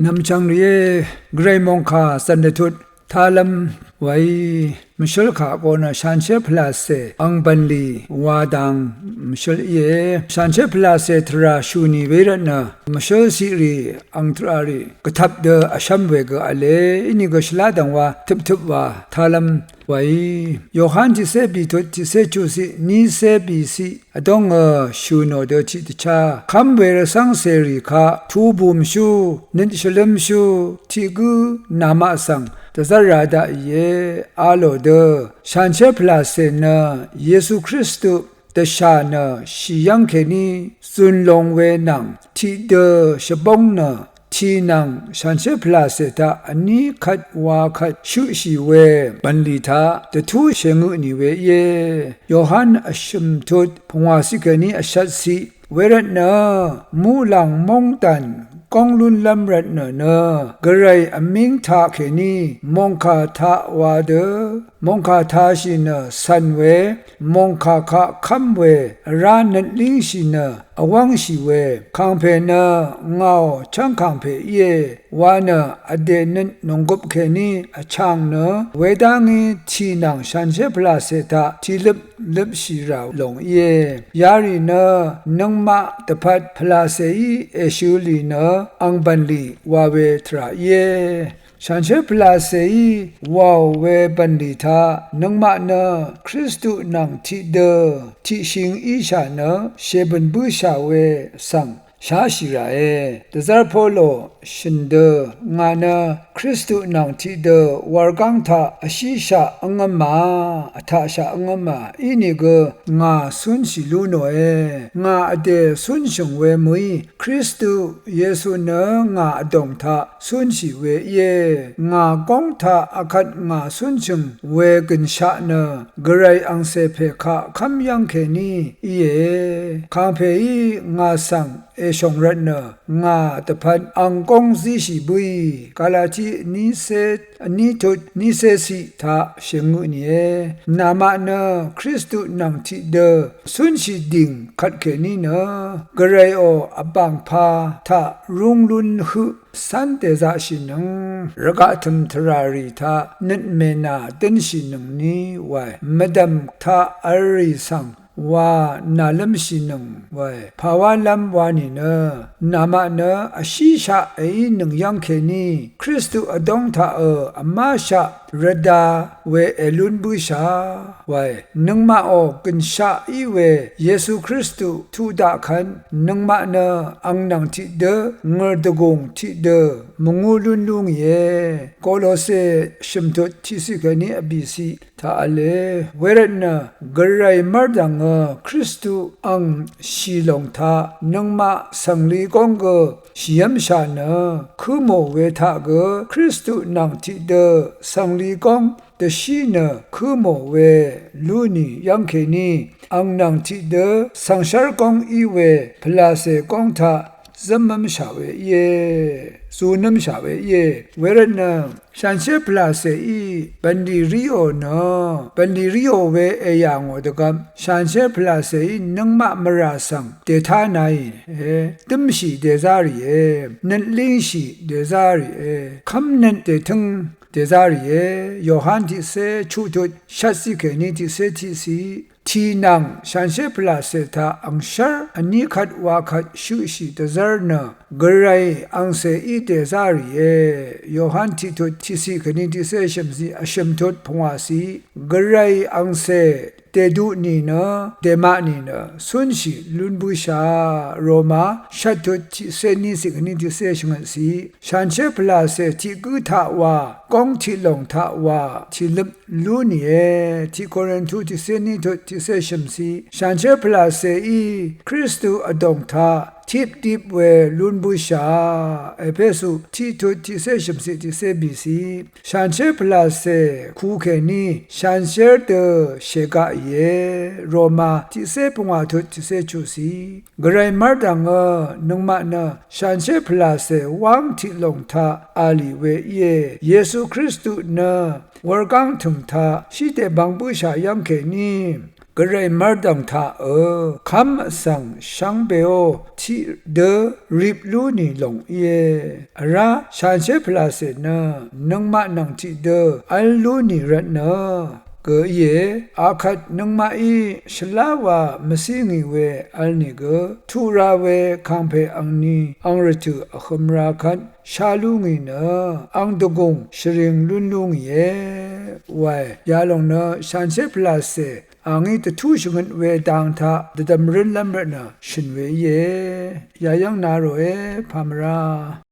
นำจังเรียเกรมองคาสันเดทุดทาลัมไว้มชลขาโกนะชันเชพลาเซอังบันลีวาดังมชลเยชันเชพลาเซทราชูนีเวรนะมชลซีรีอังทรารีกทับเดออชัมเวกอเลอินิกชลาดังว่าทึบว่าทาลัมไว้โยฮันจิเซบีทุจิเซจูสินีเซบีสิอดงชูโนเดจิตชาคัมเวรสังเสรีคาทูบุมชูนิชลมชูทิกุนามาสังตซาราดาเยอาโลเดชันเชพลาเซนะเยซูคริสต์ตชานะชิยังเคนีซุนลงเวนังทิเดชบงนะทีนังชันเชพลาเซตาอันนี้ขัดวาขัดชุชีเวบันลีทาแต่ทูเชงุนิเวเยโยฮันอชมทุดพงวาสิกนีอชัดสิเวรนะมูลังมงตันกองลุนลำรัดเนเนกระไรอมิงทาเคนีมงคาทาวาเดมงคาทาชินสันเวมงคาคะคัมเวรานันลิงชินอวังชิเวคังเพนเงาช่างคังเพเยวานอเดนันนงกบเคนีอช่างเนเวดางีทีนังชันเชพลาเซตาทีลิบชิราลงเยยารีเนนังมาตพัดพลาเซอีเอชูลีเนอังบันลีวาเวทราเยฉันเชื่อพลาเซอีวาวเวบันดีทานังมาเนคริสตุนังทิเดทิชิงอีชาเนเชบันบูชาเวสังชาชิราเอตซาร์โพโลชินเดงานะคริสตุนังทิเดวาร์กังทาอชิชาอังมาอัทาชาอังมาอินิกงาสุนชิลูโนเองาอเดสุนชงเวมุยคริสตุเยซูเนงาอดงทาสุนชิเวเยงากงทาอคัดงาสุนชงเวกินชาเนกไรอังเซเพคะคัมยังเคนีเยคาเพอีงาสังเอชงรัตเนงาตพันอังกงซิชิบุยกาลาจินิเซนิทุดนิเซสิทาเชงุเนนามาเนคริสตุนังทิเดสุนชิดิงขัดเคนีเนกระไรโออบังพาทารุงลุนหุสันเตซาชินังระกะธมทรารีทานิดเมนาเตนชินังนี้ไว้มดัมทาอาริสังว่านาลัมชินังไว้ภาวะลัมวานีเนนามาเนอชิชาเอหนึ่งยังเคนีคริสตุอดงทาอมาชาระดาเวเอลุนบูชาไว้นังมาออกกินชาอีเวเยซูคริสตุทูดาคันนังมาเนอังนังทิเดงรดกงทิเดมงูลุนลุงเยโคโลเซชิมตุทิสิกนีอบิซีทาเลเวรนกระไรมรดังคริสตุอังชีลงทานังมาสังลีกงกชิยมชาเนคือโมเวทากคริสตุนังทิเดสังลีกงตชีเนคือโมเวลูนียังเคนีอังนังทิเดสังชาร์กงอีเวพลาเซกงทาzamam shawe ye sunam shawe ye werana shanshe plase i bandirio no bandirio we eyango dagam shanshe plase i nangma marasang de tha nai timshi de zari e nan lingshi de zari e khamnan de thang de zari e yohan ti se chutu shasi ke ni ti se ti siทีนังฉันเชพลาเซตาอังชาอันนี้ขัดว่าขัดชูชีตซาร์นะกระไรอังเซอีเตซารีเอโยฮันทิทุทิสิคณิติเซชมซีอชมทุดพงวาสีกระไรอังเซเตดูนีนะเดมานีนะสุนชีลุนบูชาโรมาชัดทุทิเซนิสิคณิติเซชมันสีฉันเชพลาเซทิกุทาวากองทิลงทาวาทิลบลูนีเอทิโครินทูทิเซนิทุทิเซชมซีฉันเชพลาเซอีคริสตุอดงทาทิปดิบเวลุนบูชาเอเพสุทิทุทิเซชมซีทิเซบีซีฉันเชพลาเซคูเคนีฉันเชเดเชกาเยโรมาทิเซปงวาทุทิเซจูซีกระไรมาดังนงมานะฉันเชพลาเซวังทิลงทาอาลีเวเยซูคริสตุนะวรกังถึงทาชิเตบังบูชายังเคนี กระไรมาดังท่าคำสั่งช่างเบโอที่เดริบลูนี่ลงระฉันเชพลาเสนะนังมานังที่เดอัลลูนี่รัตนะก็อาคัดนังมาฉลาวามสิงิเวอัลนิกทุราเวคังเพอังนีอังรตุอคมราคัดชาลุงินะอังดกงชริงลุนลุงไว้ยาลงนะฉันเชพลาเสอังตทุชงเวดังทาดดมรินลัมรนะชินเวยายังนาโรพามรา